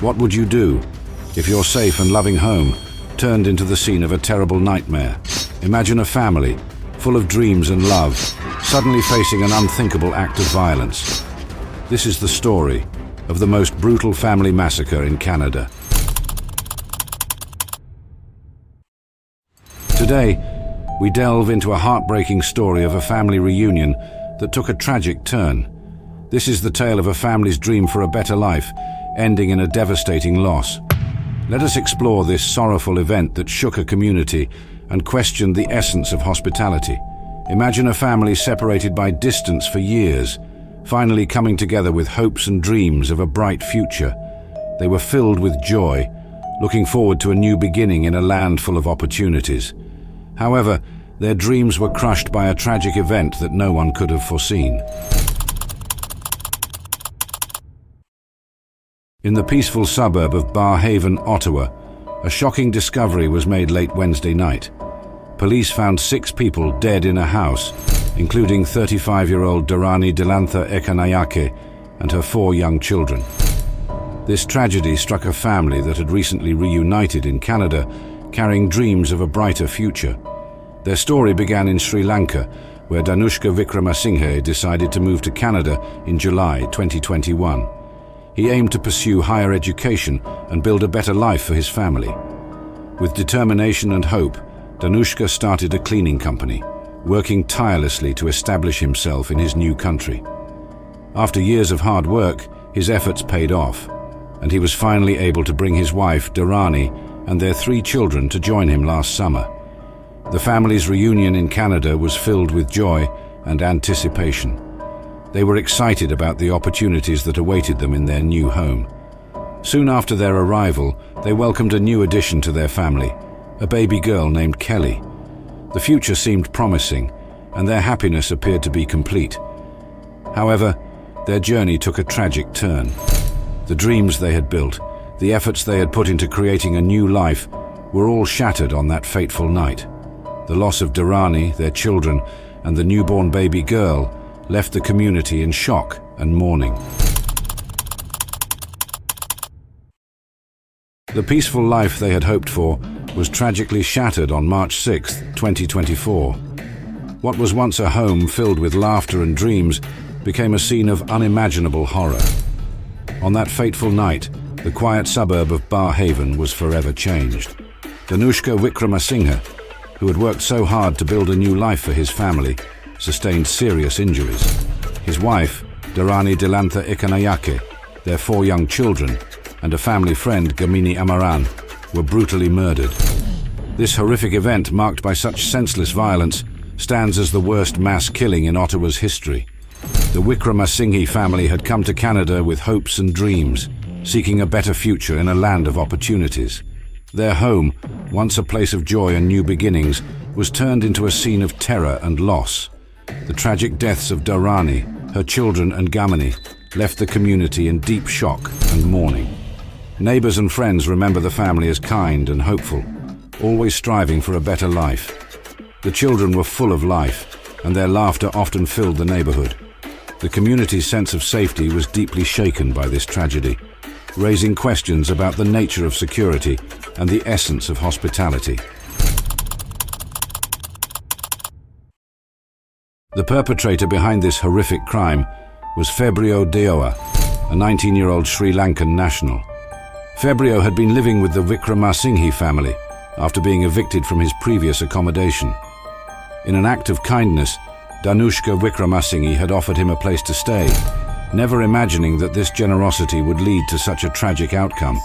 What would you do if your safe and loving home turned into the scene of a terrible nightmare? Imagine a family, full of dreams and love, suddenly facing an unthinkable act of violence. This is the story of the most brutal family massacre in Canada. Today, we delve into a heartbreaking story of a family reunion that took a tragic turn. This is the tale of a family's dream for a better life, ending in a devastating loss. Let us explore this sorrowful event that shook a community and questioned the essence of hospitality. Imagine a family separated by distance for years, finally coming together with hopes and dreams of a bright future. They were filled with joy, looking forward to a new beginning in a land full of opportunities. However, their dreams were crushed by a tragic event that no one could have foreseen. In the peaceful suburb of Barrhaven, Ottawa, a shocking discovery was made late Wednesday night. Police found 6 people dead in a house, including 35-year-old Darani Dilantha Ekanayake and her 4 young children. This tragedy struck a family that had recently reunited in Canada, carrying dreams of a brighter future. Their story began in Sri Lanka, where Danushka Wickramasinghe decided to move to Canada in July 2021. He aimed to pursue higher education and build a better life for his family. With determination and hope, Danushka started a cleaning company, working tirelessly to establish himself in his new country. After years of hard work, his efforts paid off, and he was finally able to bring his wife, Darani, and their 3 children to join him last summer. The family's reunion in Canada was filled with joy and anticipation. They were excited about the opportunities that awaited them in their new home. Soon after their arrival, they welcomed a new addition to their family, a baby girl named Kelly. The future seemed promising, and their happiness appeared to be complete. However, their journey took a tragic turn. The dreams they had built, the efforts they had put into creating a new life, were all shattered on that fateful night. The loss of Darani, their children, and the newborn baby girl left the community in shock and mourning. The peaceful life they had hoped for was tragically shattered on March 6, 2024. What was once a home filled with laughter and dreams became a scene of unimaginable horror. On that fateful night, the quiet suburb of Barrhaven was forever changed. Danushka Wickramasinghe, who had worked so hard to build a new life for his family, sustained serious injuries. His wife, Darani Dilantha Ekanayake, their 4 young children, and a family friend, Gamini Amaran, were brutally murdered. This horrific event, marked by such senseless violence, stands as the worst mass killing in Ottawa's history. The Wickramasinghe family had come to Canada with hopes and dreams, seeking a better future in a land of opportunities. Their home, once a place of joy and new beginnings, was turned into a scene of terror and loss. The tragic deaths of Darani, her children and Gamini left the community in deep shock and mourning. Neighbors and friends remember the family as kind and hopeful, always striving for a better life. The children were full of life, and their laughter often filled the neighborhood. The community's sense of safety was deeply shaken by this tragedy, raising questions about the nature of security and the essence of hospitality. The perpetrator behind this horrific crime was Febrio Deoa, a 19-year-old Sri Lankan national. Febrio had been living with the Wickramasinghe family after being evicted from his previous accommodation. In an act of kindness, Danushka Wickramasinghe had offered him a place to stay, never imagining that this generosity would lead to such a tragic outcome.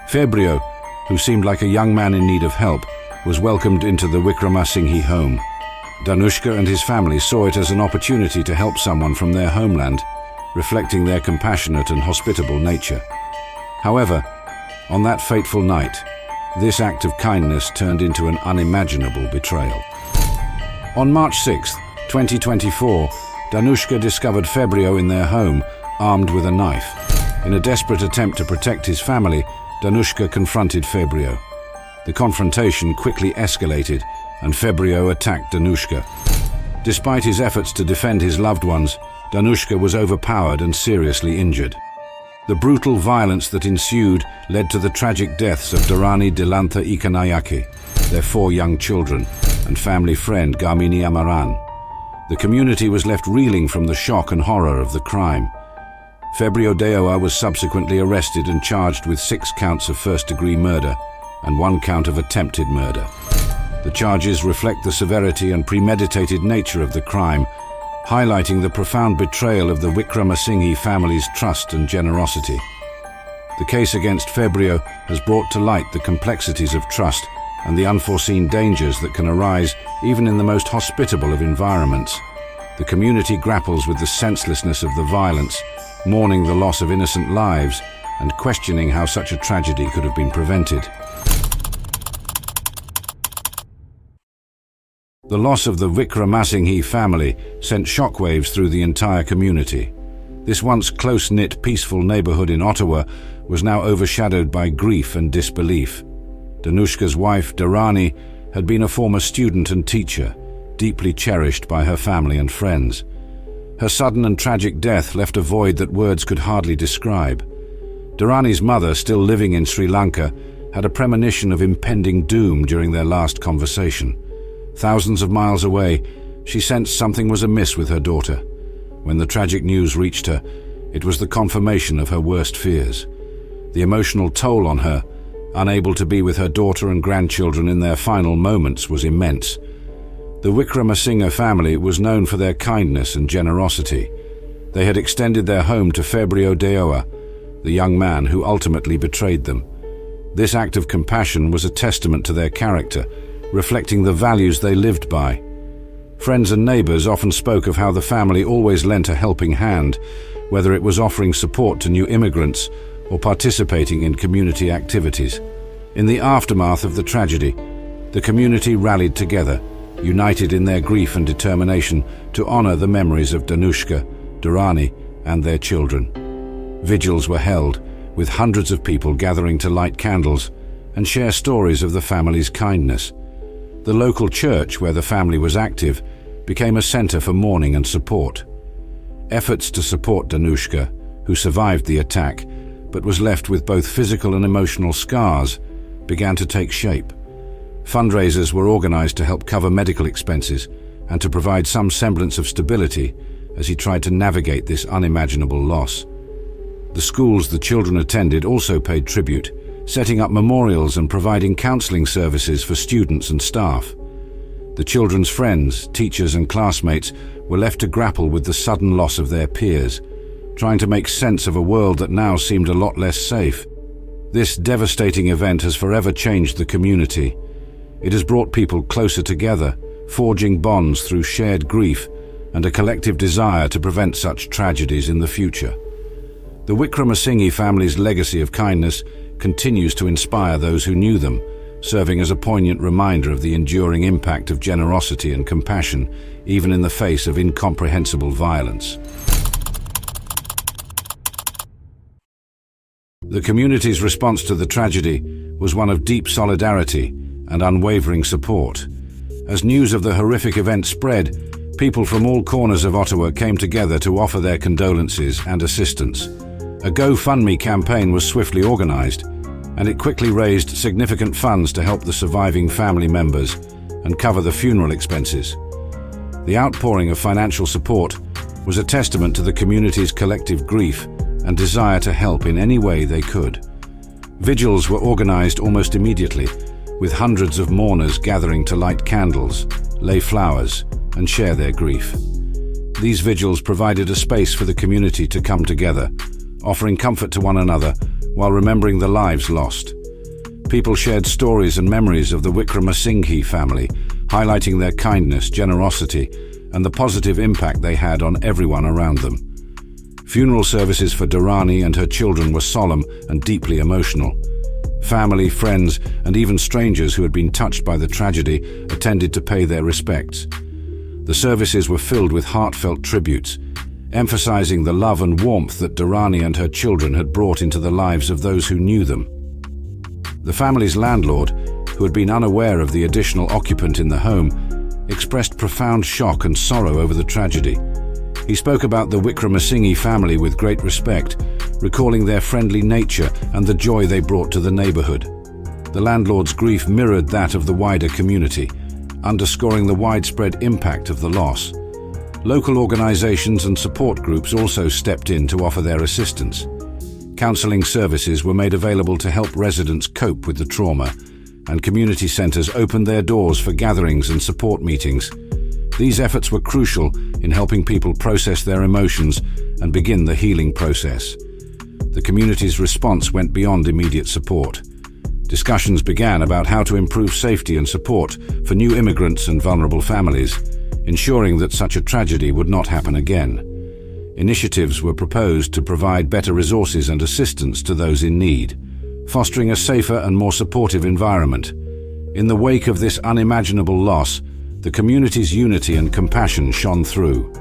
Febrio, who seemed like a young man in need of help, was welcomed into the Wickramasinghe home. Danushka and his family saw it as an opportunity to help someone from their homeland, reflecting their compassionate and hospitable nature. However, on that fateful night, this act of kindness turned into an unimaginable betrayal. On March 6, 2024, Danushka discovered Febrio in their home, armed with a knife. In a desperate attempt to protect his family, Danushka confronted Febrio. The confrontation quickly escalated, and Febrio attacked Danushka. Despite his efforts to defend his loved ones, Danushka was overpowered and seriously injured. The brutal violence that ensued led to the tragic deaths of Darani Dilantha Ekanayake, their 4 young children, and family friend Gamini Amaran. The community was left reeling from the shock and horror of the crime. Febrio Deoa was subsequently arrested and charged with 6 counts of first-degree murder and 1 count of attempted murder. The charges reflect the severity and premeditated nature of the crime, highlighting the profound betrayal of the Wickramasinghe family's trust and generosity. The case against Febrio has brought to light the complexities of trust and the unforeseen dangers that can arise even in the most hospitable of environments. The community grapples with the senselessness of the violence, mourning the loss of innocent lives and questioning how such a tragedy could have been prevented. The loss of the Wickramasinghe family sent shockwaves through the entire community. This once close-knit, peaceful neighborhood in Ottawa was now overshadowed by grief and disbelief. Danushka's wife, Darani, had been a former student and teacher, deeply cherished by her family and friends. Her sudden and tragic death left a void that words could hardly describe. Darani's mother, still living in Sri Lanka, had a premonition of impending doom during their last conversation. Thousands of miles away, she sensed something was amiss with her daughter. When the tragic news reached her, it was the confirmation of her worst fears. The emotional toll on her, unable to be with her daughter and grandchildren in their final moments, was immense. The Wickramasinghe family was known for their kindness and generosity. They had extended their home to Febrio Deoa, the young man who ultimately betrayed them. This act of compassion was a testament to their character, reflecting the values they lived by. Friends and neighbors often spoke of how the family always lent a helping hand, whether it was offering support to new immigrants or participating in community activities. In the aftermath of the tragedy, the community rallied together, united in their grief and determination to honor the memories of Danushka, Darani, and their children. Vigils were held, with hundreds of people gathering to light candles and share stories of the family's kindness. The local church, where the family was active, became a center for mourning and support. Efforts to support Danushka, who survived the attack but was left with both physical and emotional scars, began to take shape. Fundraisers were organized to help cover medical expenses and to provide some semblance of stability as he tried to navigate this unimaginable loss. The schools the children attended also paid tribute, setting up memorials and providing counseling services for students and staff. The children's friends, teachers and classmates were left to grapple with the sudden loss of their peers, trying to make sense of a world that now seemed a lot less safe. This devastating event has forever changed the community. It has brought people closer together, forging bonds through shared grief and a collective desire to prevent such tragedies in the future. The Wickramasinghe family's legacy of kindness continues to inspire those who knew them, serving as a poignant reminder of the enduring impact of generosity and compassion, even in the face of incomprehensible violence. The community's response to the tragedy was one of deep solidarity and unwavering support. As news of the horrific event spread, people from all corners of Ottawa came together to offer their condolences and assistance. A GoFundMe campaign was swiftly organized, and it quickly raised significant funds to help the surviving family members and cover the funeral expenses. The outpouring of financial support was a testament to the community's collective grief and desire to help in any way they could. Vigils were organized almost immediately, with hundreds of mourners gathering to light candles, lay flowers, and share their grief. These vigils provided a space for the community to come together, offering comfort to one another while remembering the lives lost. People shared stories and memories of the Wickramasinghe family, highlighting their kindness, generosity, and the positive impact they had on everyone around them. Funeral services for Darani and her children were solemn and deeply emotional. Family, friends, and even strangers who had been touched by the tragedy attended to pay their respects. The services were filled with heartfelt tributes, emphasizing the love and warmth that Darani and her children had brought into the lives of those who knew them. The family's landlord, who had been unaware of the additional occupant in the home, expressed profound shock and sorrow over the tragedy. He spoke about the Wickramasinghe family with great respect, recalling their friendly nature and the joy they brought to the neighborhood. The landlord's grief mirrored that of the wider community, underscoring the widespread impact of the loss. Local organizations and support groups also stepped in to offer their assistance. Counseling services were made available to help residents cope with the trauma, and community centers opened their doors for gatherings and support meetings. These efforts were crucial in helping people process their emotions and begin the healing process. The community's response went beyond immediate support. Discussions began about how to improve safety and support for new immigrants and vulnerable families, ensuring that such a tragedy would not happen again. Initiatives were proposed to provide better resources and assistance to those in need, fostering a safer and more supportive environment. In the wake of this unimaginable loss, the community's unity and compassion shone through.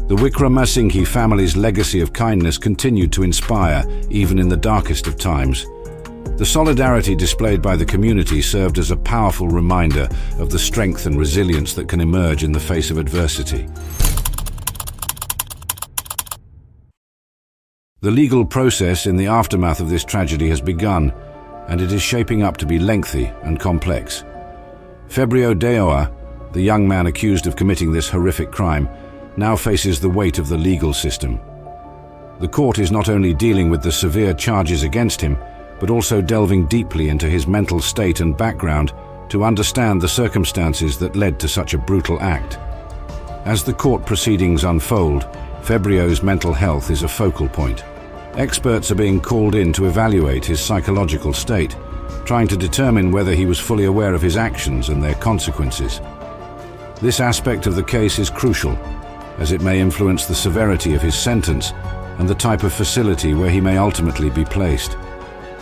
The Wickramasinghe family's legacy of kindness continued to inspire even in the darkest of times. The solidarity displayed by the community served as a powerful reminder of the strength and resilience that can emerge in the face of adversity. The legal process in the aftermath of this tragedy has begun, and it is shaping up to be lengthy and complex. Febrio Deoa, the young man accused of committing this horrific crime, now faces the weight of the legal system. The court is not only dealing with the severe charges against him, but also delving deeply into his mental state and background to understand the circumstances that led to such a brutal act. As the court proceedings unfold, Febrio's mental health is a focal point. Experts are being called in to evaluate his psychological state, trying to determine whether he was fully aware of his actions and their consequences. This aspect of the case is crucial, as it may influence the severity of his sentence and the type of facility where he may ultimately be placed.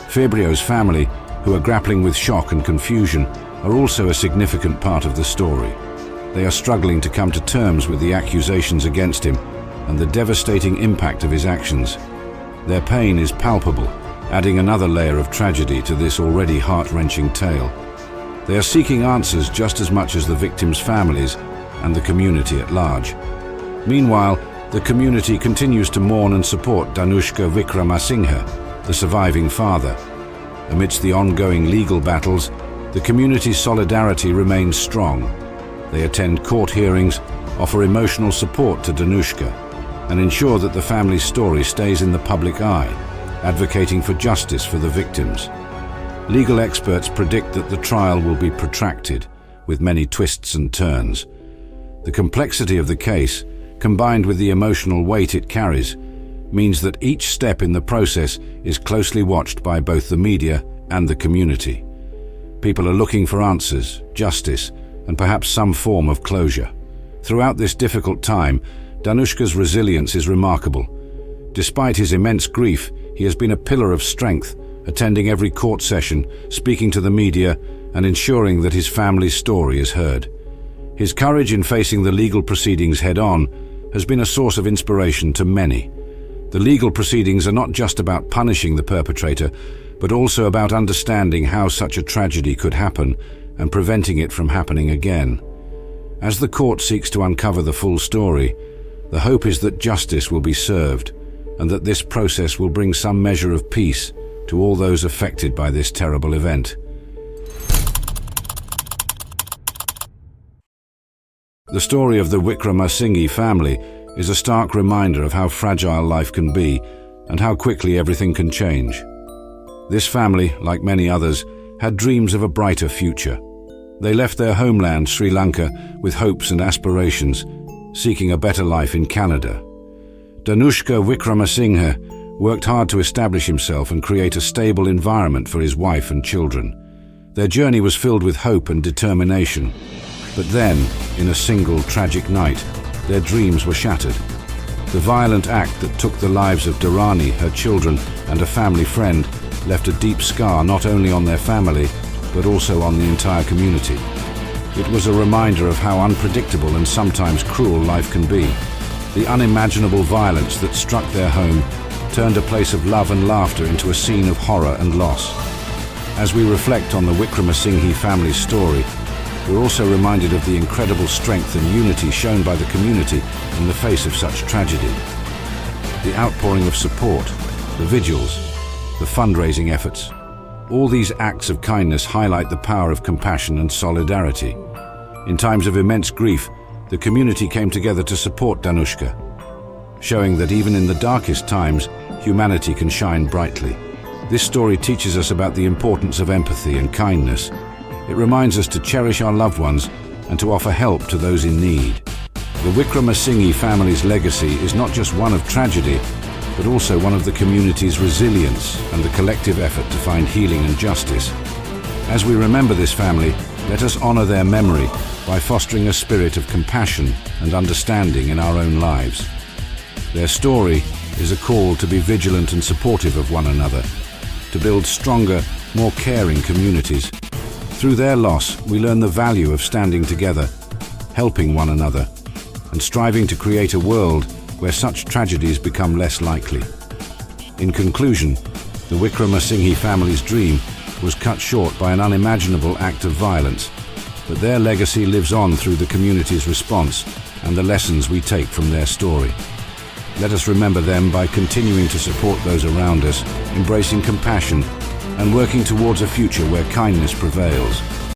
Febrio's family, who are grappling with shock and confusion, are also a significant part of the story. They are struggling to come to terms with the accusations against him and the devastating impact of his actions. Their pain is palpable, adding another layer of tragedy to this already heart-wrenching tale. They are seeking answers just as much as the victims' families and the community at large. Meanwhile, the community continues to mourn and support Danushka Wickramasinghe, the surviving father. Amidst the ongoing legal battles, the community's solidarity remains strong. They attend court hearings, offer emotional support to Danushka, and ensure that the family's story stays in the public eye, advocating for justice for the victims. Legal experts predict that the trial will be protracted, with many twists and turns. The complexity of the case, combined with the emotional weight it carries, means that each step in the process is closely watched by both the media and the community. People are looking for answers, justice, and perhaps some form of closure. Throughout this difficult time, Danushka's resilience is remarkable. Despite his immense grief, he has been a pillar of strength, attending every court session, speaking to the media, and ensuring that his family's story is heard. His courage in facing the legal proceedings head-on has been a source of inspiration to many. The legal proceedings are not just about punishing the perpetrator, but also about understanding how such a tragedy could happen and preventing it from happening again. As the court seeks to uncover the full story, the hope is that justice will be served and that this process will bring some measure of peace to all those affected by this terrible event. The story of the Wickramasinghe family is a stark reminder of how fragile life can be and how quickly everything can change. This family, like many others, had dreams of a brighter future. They left their homeland, Sri Lanka, with hopes and aspirations, seeking a better life in Canada. Danushka Wickramasinghe worked hard to establish himself and create a stable environment for his wife and children. Their journey was filled with hope and determination. But then, in a single tragic night, their dreams were shattered. The violent act that took the lives of Darani, her children, and a family friend left a deep scar not only on their family, but also on the entire community. It was a reminder of how unpredictable and sometimes cruel life can be. The unimaginable violence that struck their home turned a place of love and laughter into a scene of horror and loss. As we reflect on the Wickramasinghe family's story, we're also reminded of the incredible strength and unity shown by the community in the face of such tragedy. The outpouring of support, the vigils, the fundraising efforts. All these acts of kindness highlight the power of compassion and solidarity. In times of immense grief, the community came together to support Danushka, showing that even in the darkest times, humanity can shine brightly. This story teaches us about the importance of empathy and kindness. It reminds us to cherish our loved ones and to offer help to those in need. The Wickramasinghe family's legacy is not just one of tragedy, but also one of the community's resilience and the collective effort to find healing and justice. As we remember this family, let us honor their memory by fostering a spirit of compassion and understanding in our own lives. Their story is a call to be vigilant and supportive of one another, to build stronger, more caring communities. Through their loss, we learn the value of standing together, helping one another, and striving to create a world where such tragedies become less likely. In conclusion, the Wickramasinghe family's dream was cut short by an unimaginable act of violence, but their legacy lives on through the community's response and the lessons we take from their story. Let us remember them by continuing to support those around us, embracing compassion, and working towards a future where kindness prevails.